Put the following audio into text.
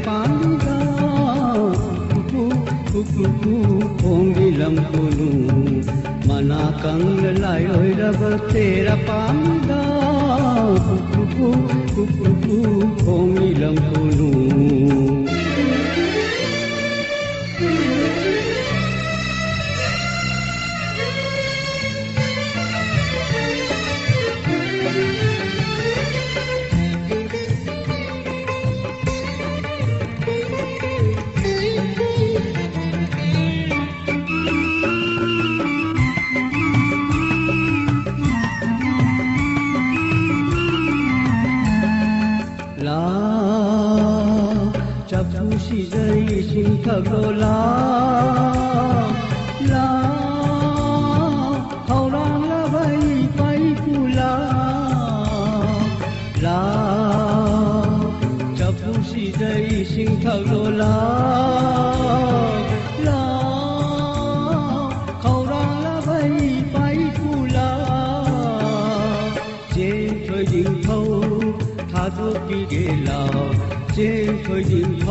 पानीदा कुकु कुकु खोंगिलम कुनु मना कंग लायोय रब तेरा पानीदा कुकु कुकु खोंगिलम कुनु Capusi dari singkagola la orang labai pai pula la capusi dari singkagola la orang labai pai pula trên thời đình thâu tha thốt đi để lao trên thời đình thâu